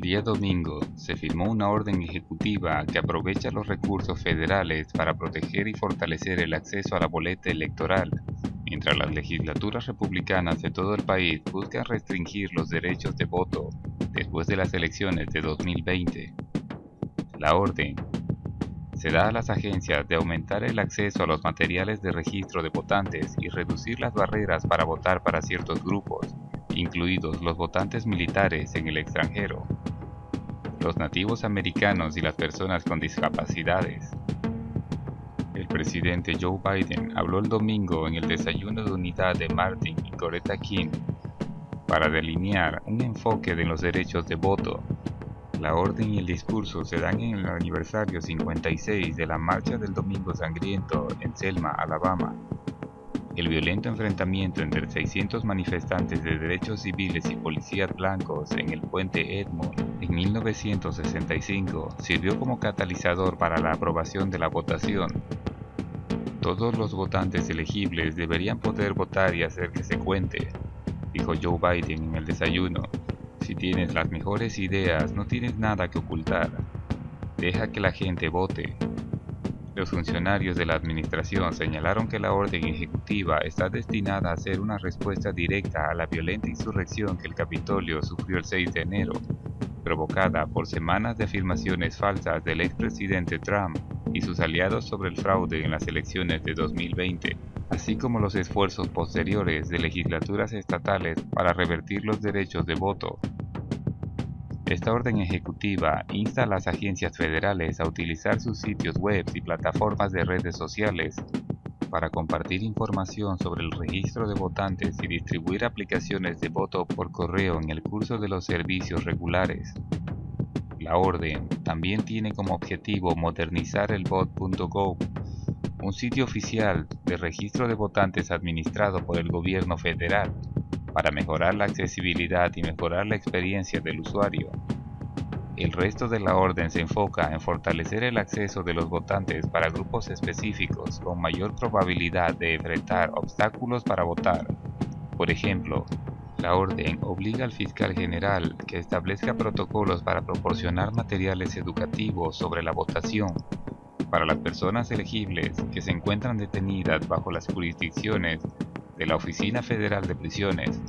día domingo se firmó una orden ejecutiva que aprovecha los recursos federales para proteger y fortalecer el acceso a la boleta electoral, mientras las legislaturas republicanas de todo el país buscan restringir los derechos de voto después de las elecciones de 2020. La orden se da a las agencias de aumentar el acceso a los materiales de registro de votantes y reducir las barreras para votar para ciertos grupos, incluidos los votantes militares en el extranjero, los nativos americanos y las personas con discapacidades. El presidente Joe Biden habló el domingo en el desayuno de unidad de Martin y Coretta King para delinear un enfoque de los derechos de voto. La orden y el discurso se dan en el aniversario 56 de la Marcha del Domingo Sangriento en Selma, Alabama. El violento enfrentamiento entre 600 manifestantes de derechos civiles y policías blancos en el puente Edmund en 1965 sirvió como catalizador para la aprobación de la votación. Todos los votantes elegibles deberían poder votar y hacer que se cuente, dijo Joe Biden en el desayuno. Si tienes las mejores ideas, no tienes nada que ocultar. Deja que la gente vote. Los funcionarios de la administración señalaron que la orden ejecutiva está destinada a ser una respuesta directa a la violenta insurrección que el Capitolio sufrió el 6 de enero, provocada por semanas de afirmaciones falsas del expresidente Trump y sus aliados sobre el fraude en las elecciones de 2020, así como los esfuerzos posteriores de legislaturas estatales para revertir los derechos de voto. Esta orden ejecutiva insta a las agencias federales a utilizar sus sitios web y plataformas de redes sociales para compartir información sobre el registro de votantes y distribuir aplicaciones de voto por correo en el curso de los servicios regulares. La orden también tiene como objetivo modernizar el vote.gov, un sitio oficial de registro de votantes administrado por el gobierno federal, para mejorar la accesibilidad y mejorar la experiencia del usuario. El resto de la orden se enfoca en fortalecer el acceso de los votantes para grupos específicos con mayor probabilidad de enfrentar obstáculos para votar. Por ejemplo, la orden obliga al fiscal general que establezca protocolos para proporcionar materiales educativos sobre la votación para las personas elegibles que se encuentran detenidas bajo las jurisdicciones de la Oficina Federal de Prisiones.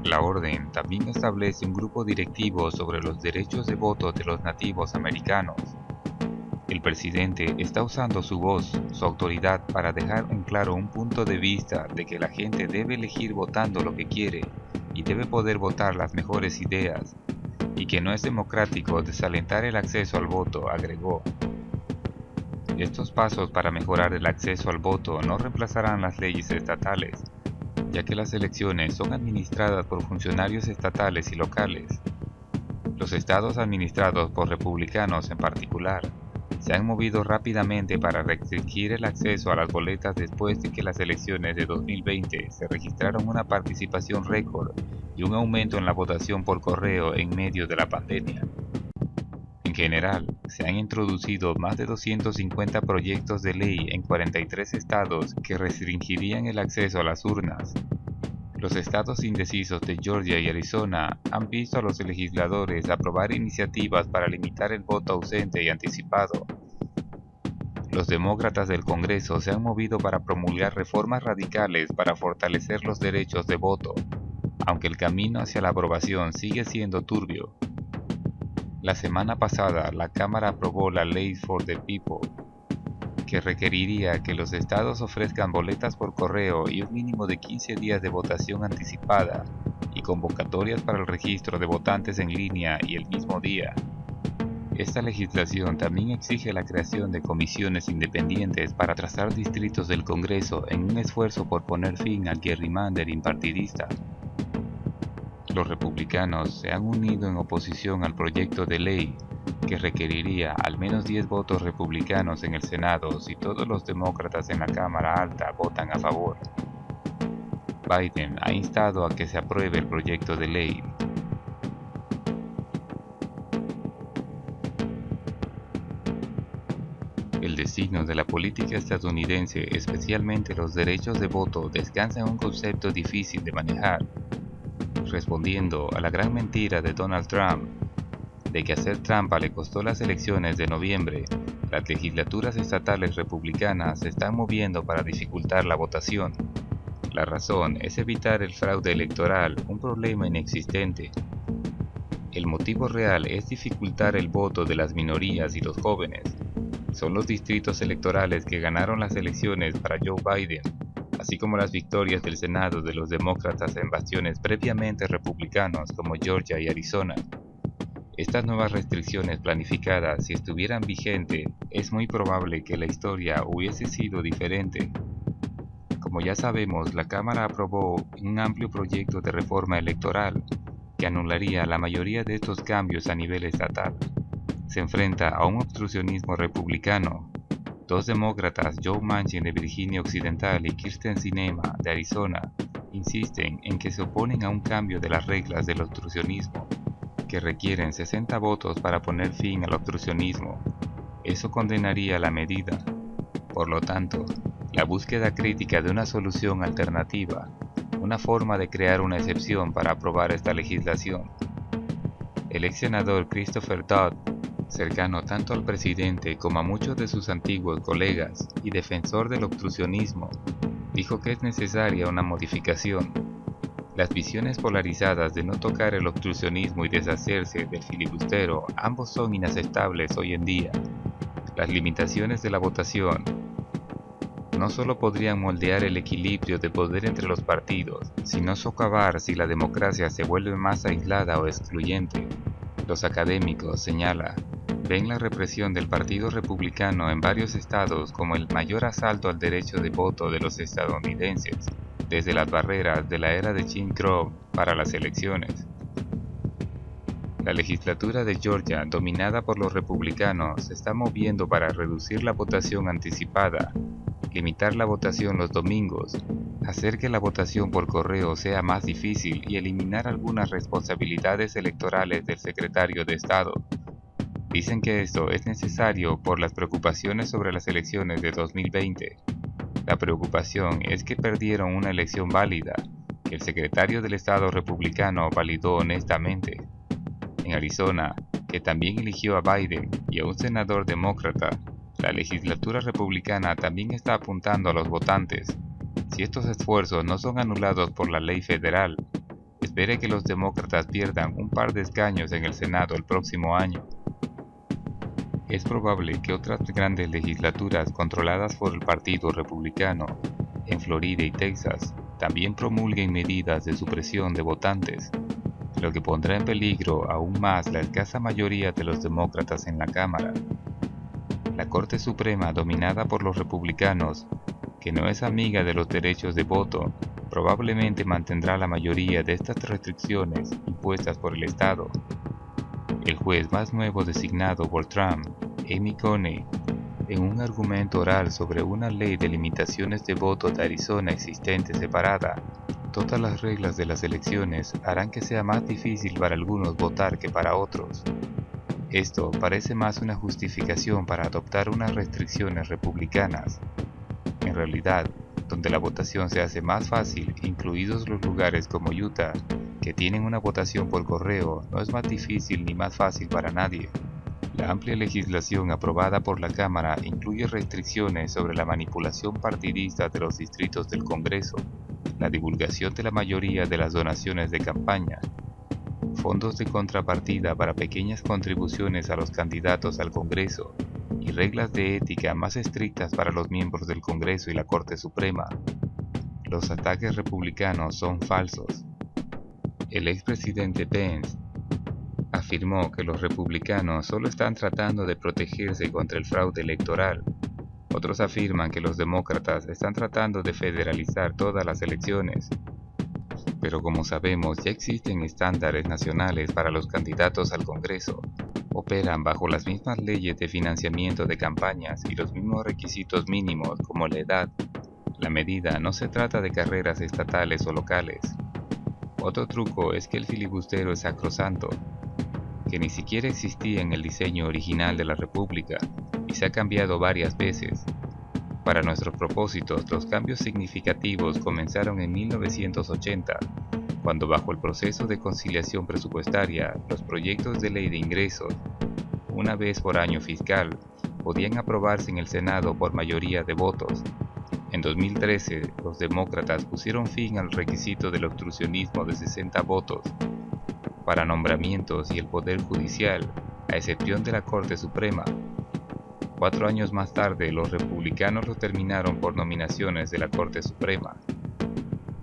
La orden también establece un grupo directivo sobre los derechos de voto de los nativos americanos. El presidente está usando su voz, su autoridad, para dejar en claro un punto de vista de que la gente debe elegir votando lo que quiere y debe poder votar las mejores ideas, y que no es democrático desalentar el acceso al voto, agregó. Estos pasos para mejorar el acceso al voto no reemplazarán las leyes estatales, ya que las elecciones son administradas por funcionarios estatales y locales. Los estados administrados por republicanos en particular se han movido rápidamente para restringir el acceso a las boletas después de que las elecciones de 2020 se registraron una participación récord y un aumento en la votación por correo en medio de la pandemia. En general, se han introducido más de 250 proyectos de ley en 43 estados que restringirían el acceso a las urnas. Los estados indecisos de Georgia y Arizona han visto a los legisladores aprobar iniciativas para limitar el voto ausente y anticipado. Los demócratas del Congreso se han movido para promulgar reformas radicales para fortalecer los derechos de voto, aunque el camino hacia la aprobación sigue siendo turbio. La semana pasada, la Cámara aprobó la Ley for the People, que requeriría que los estados ofrezcan boletas por correo y un mínimo de 15 días de votación anticipada y convocatorias para el registro de votantes en línea y el mismo día. Esta legislación también exige la creación de comisiones independientes para trazar distritos del Congreso en un esfuerzo por poner fin al gerrymandering partidista. Los republicanos se han unido en oposición al proyecto de ley, que requeriría al menos 10 votos republicanos en el Senado si todos los demócratas en la Cámara Alta votan a favor. Biden ha instado a que se apruebe el proyecto de ley. El destino de la política estadounidense, especialmente los derechos de voto, descansa en un concepto difícil de manejar. Respondiendo a la gran mentira de Donald Trump, de que hacer trampa le costó las elecciones de noviembre, las legislaturas estatales republicanas se están moviendo para dificultar la votación. La razón es evitar el fraude electoral, un problema inexistente. El motivo real es dificultar el voto de las minorías y los jóvenes. Son los distritos electorales que ganaron las elecciones para Joe Biden, así como las victorias del Senado de los demócratas en bastiones previamente republicanos como Georgia y Arizona. Estas nuevas restricciones planificadas, si estuvieran vigentes, es muy probable que la historia hubiese sido diferente. Como ya sabemos, la Cámara aprobó un amplio proyecto de reforma electoral que anularía la mayoría de estos cambios a nivel estatal. Se enfrenta a un obstruccionismo republicano. Dos demócratas, Joe Manchin de Virginia Occidental y Kyrsten Sinema de Arizona, insisten en que se oponen a un cambio de las reglas del obstruccionismo, que requieren 60 votos para poner fin al obstruccionismo. Eso condenaría la medida. Por lo tanto, la búsqueda crítica de una solución alternativa, una forma de crear una excepción para aprobar esta legislación. El ex senador Christopher Dodd, cercano tanto al presidente como a muchos de sus antiguos colegas y defensor del obstruccionismo, dijo que es necesaria una modificación. Las visiones polarizadas de no tocar el obstruccionismo y deshacerse del filibustero ambos son inaceptables hoy en día. Las limitaciones de la votación no solo podrían moldear el equilibrio de poder entre los partidos, sino socavar si la democracia se vuelve más aislada o excluyente. Los académicos, señala, ven la represión del Partido Republicano en varios estados como el mayor asalto al derecho de voto de los estadounidenses, desde las barreras de la era de Jim Crow para las elecciones. La legislatura de Georgia, dominada por los republicanos, se está moviendo para reducir la votación anticipada, limitar la votación los domingos, hacer que la votación por correo sea más difícil y eliminar algunas responsabilidades electorales del secretario de Estado. Dicen que esto es necesario por las preocupaciones sobre las elecciones de 2020. La preocupación es que perdieron una elección válida, que el secretario del Estado republicano validó honestamente. En Arizona, que también eligió a Biden y a un senador demócrata, la legislatura republicana también está apuntando a los votantes. Si estos esfuerzos no son anulados por la ley federal, espere que los demócratas pierdan un par de escaños en el Senado el próximo año. Es probable que otras grandes legislaturas controladas por el Partido Republicano, en Florida y Texas, también promulguen medidas de supresión de votantes, lo que pondrá en peligro aún más la escasa mayoría de los demócratas en la Cámara. La Corte Suprema, dominada por los republicanos, que no es amiga de los derechos de voto, probablemente mantendrá la mayoría de estas restricciones impuestas por el Estado. El juez más nuevo designado por Trump, Amy Coney, en un argumento oral sobre una ley de limitaciones de voto de Arizona existente separada, todas las reglas de las elecciones harán que sea más difícil para algunos votar que para otros. Esto parece más una justificación para adoptar unas restricciones republicanas. En realidad, donde la votación se hace más fácil, incluidos los lugares como Utah, que tienen una votación por correo, no es más difícil ni más fácil para nadie. La amplia legislación aprobada por la Cámara incluye restricciones sobre la manipulación partidista de los distritos del Congreso, la divulgación de la mayoría de las donaciones de campaña, fondos de contrapartida para pequeñas contribuciones a los candidatos al Congreso y reglas de ética más estrictas para los miembros del Congreso y la Corte Suprema. Los ataques republicanos son falsos. El expresidente Pence afirmó que los republicanos solo están tratando de protegerse contra el fraude electoral. Otros afirman que los demócratas están tratando de federalizar todas las elecciones. Pero como sabemos, ya existen estándares nacionales para los candidatos al Congreso. Operan bajo las mismas leyes de financiamiento de campañas y los mismos requisitos mínimos como la edad. La medida no se trata de carreras estatales o locales. Otro truco es que el filibustero es sacrosanto, que ni siquiera existía en el diseño original de la República y se ha cambiado varias veces. Para nuestros propósitos, los cambios significativos comenzaron en 1980, cuando bajo el proceso de conciliación presupuestaria, los proyectos de ley de ingresos, una vez por año fiscal, podían aprobarse en el Senado por mayoría de votos. En 2013, los demócratas pusieron fin al requisito del obstruccionismo de 60 votos para nombramientos y el Poder Judicial, a excepción de la Corte Suprema. 4 años más tarde, los republicanos lo terminaron por nominaciones de la Corte Suprema.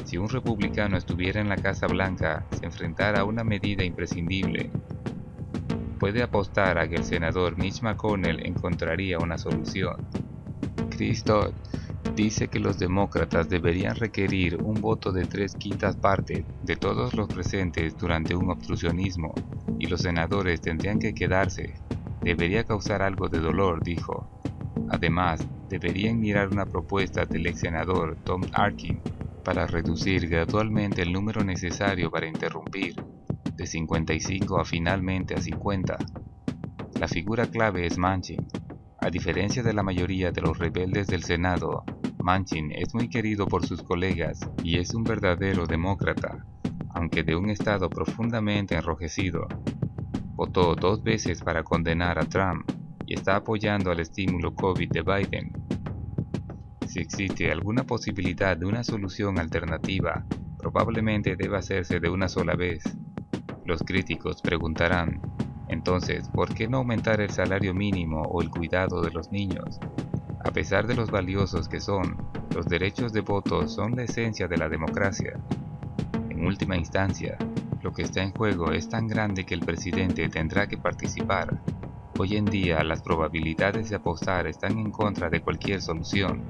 Si un republicano estuviera en la Casa Blanca, se enfrentara a una medida imprescindible. Puede apostar a que el senador Mitch McConnell encontraría una solución. Chris Dodd dice que los demócratas deberían requerir un voto de 3/5 partes de todos los presentes durante un obstruccionismo, y los senadores tendrían que quedarse. Debería causar algo de dolor, dijo. Además, deberían mirar una propuesta del ex senador Tom Arkin para reducir gradualmente el número necesario para interrumpir, de 55 a finalmente a 50. La figura clave es Manchin. A diferencia de la mayoría de los rebeldes del Senado, Manchin es muy querido por sus colegas y es un verdadero demócrata, aunque de un estado profundamente enrojecido. Votó 2 veces para condenar a Trump y está apoyando al estímulo COVID de Biden. Si existe alguna posibilidad de una solución alternativa, probablemente deba hacerse de una sola vez. Los críticos preguntarán, entonces, ¿por qué no aumentar el salario mínimo o el cuidado de los niños? A pesar de los valiosos que son, los derechos de voto son la esencia de la democracia. En última instancia, lo que está en juego es tan grande que el presidente tendrá que participar. Hoy en día las probabilidades de apostar están en contra de cualquier solución.